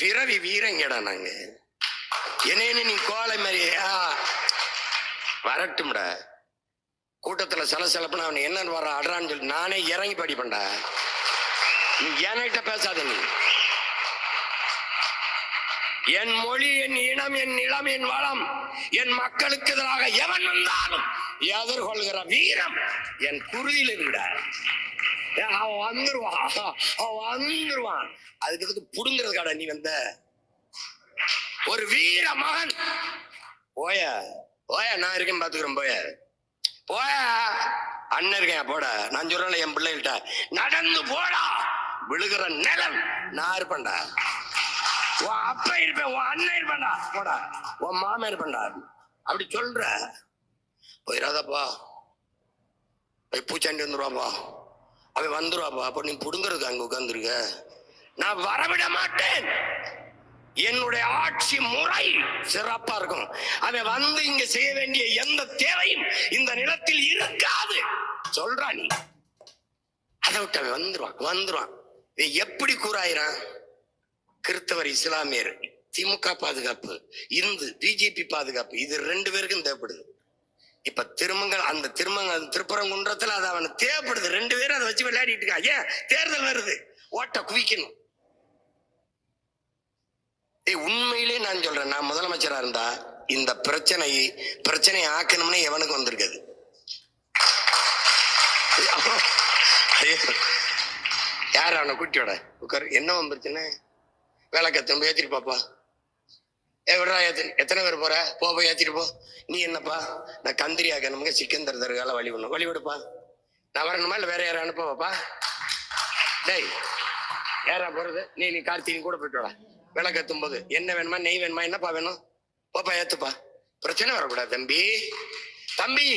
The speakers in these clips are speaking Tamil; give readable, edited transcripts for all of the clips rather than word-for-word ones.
பிறவி வீரங்கடா நாங்க. என்னன்னு நீ கோலை மாதிரியா வரட்டும்டா. கூட்டத்துல சலசலப்புனா அவன் என்னன்னு வர அட்றான்னு சொல்லி நானே இறங்கி படிப்பேன்டா. நீ என்கிட்ட பேசாத. நீ என் மொழி, என் இனம், என் நிலம், என் வளம், என் மக்களுக்கு எதிராக எவன் வந்தாலும் எதிர்கொள்கிற வீரம் என் குருதியில் இருந்த. அவன் வந்துருவான், அவன் வந்துருவான். அதுக்கு புடுங்கிறதுக்காட நீ வந்த ஒரு வீர மகன். போய போய, நான் இருக்கேன் பாத்துக்கிறேன். போய போய, அண்ணன் இருக்கேன். போட நான் சொல்றேன் என் பிள்ளைகிட்ட நடந்து போடா. விழுகிற நிலம் நான் இருப்பேன்டா. உன் அப்பா இருப்பேன், உன் அண்ணன் இருப்பேன்டா. போடா, உன் மாமன் இருப்பேன்டா. அப்படி சொல்ற போயிடாதப்பா. பூச்சாண்டி வந்துருவாப்பா, அவன் வந்துருவாப்பா. அப்ப நீ புடுங்கிறதுக்கு அங்க உட்கார்ந்துருக்க. நான் வரவிட மாட்டேன். என்னுடைய ஆட்சி முறை சிறப்பா இருக்கும். அவன் வந்து இங்க செய்ய வேண்டிய எந்த தேவையும் இந்த நிலத்தில் இருக்காது சொல்றா. நீ அதை விட்டு அவன் வந்துருவான். எப்படி கூறாயிரான்? கிறிஸ்தவர், இஸ்லாமியர், திமுக பாதுகாப்பு, இந்து பிஜேபி பாதுகாப்பு, இது 2 பேருக்கும் தேவைப்படுது. இப்ப அந்த திருப்பரங்குன்றத்துல அது அவனுக்கு தேவைப்படுது. 2 பேரும் அதை வச்சு விளையாடிட்டு இருக்கான். ஏன் தேர்தல் வருது, ஓட்ட குவிக்கணும். உண்மையிலே நான் சொல்றேன், நான் முதலமைச்சரா இருந்தா இந்த பிரச்சனையை ஆக்கணும்னு எவனுக்கு வந்திருக்காது. யாரு அவனை கூட்டியோட உட்காரு. என்ன பிரச்சனை? வேலை கத்து ஏத்திட்டு பாப்பா. விடுறா, எத்தனை பேர் போற? போய் ஏத்திட்டு போ. நீ என்னப்பா? நான் கந்திரி ஆக்கணுங்க, சிக்கந்தர் தருகால வழிவிடுப்பா. நான் வரணுமா இல்ல வேற யாரும் அனுப்பவாப்பா? டேய், யாரா போறது? நீ கார்த்திகை கூட போயிட்டு வாடா. விளக்கத்தும் போது என்ன வேணுமா, நெய் வேணுமா, என்னப்பா வேணும்? போப்பா, ஏத்துப்பா. பிரச்சனை வரக்கூடாது தம்பி.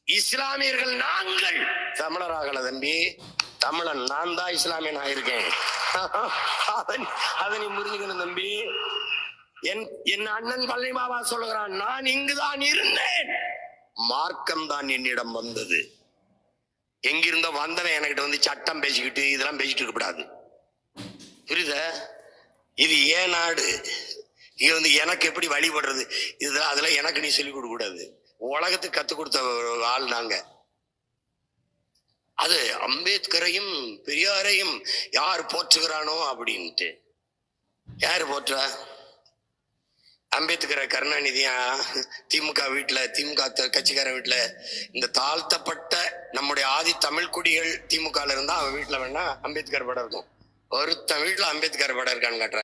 இஸ்லாமியர்கள் நாங்கள் தமிழராகல தம்பி. தமிழன் நான் தான் இஸ்லாமியன் ஆயிருக்கேன். அதை நீ புரிஞ்சுக்கணும் தம்பி. என் அண்ணன் பள்ளிமாவா சொல்லுகிறான், நான் இங்குதான் இருந்தேன், மார்க்கம் தான் என்னிடம் வந்தது. எங்கிருந்தோ வந்தவன் என்கிட்ட வந்து சட்டம் பேசிக்கிட்டு இதெல்லாம் பேசிட்டு இருக்கக்கூடாது. புரியுத? இது ஏன் நாடு. இங்க வந்து எனக்கு எப்படி வழிபடுறது அதெல்லாம் எனக்கு நீ சொல்லிக் கொடுக்க கூடாது. உலகத்துக்கு கத்துக் கொடுத்த ஆள் நாங்க. அது அம்பேத்கரையும் பெரியாரையும் யார் போற்றுகிறானோ அப்படின்ட்டு. யாரு போற்ற? அம்பேத்கரை கருணாநிதியா திமுக கட்சிக்கார வீட்டுல இந்த தாழ்த்தப்பட்ட நம்முடைய ஆதி தமிழ் குடிகள் திமுக இருந்தா அவன் வீட்டுல வேணா அம்பேத்கர் படம் இருக்கும். ஒருத்தன் வீட்டுல அம்பேத்கர் படம் இருக்கான்னு காட்டுற.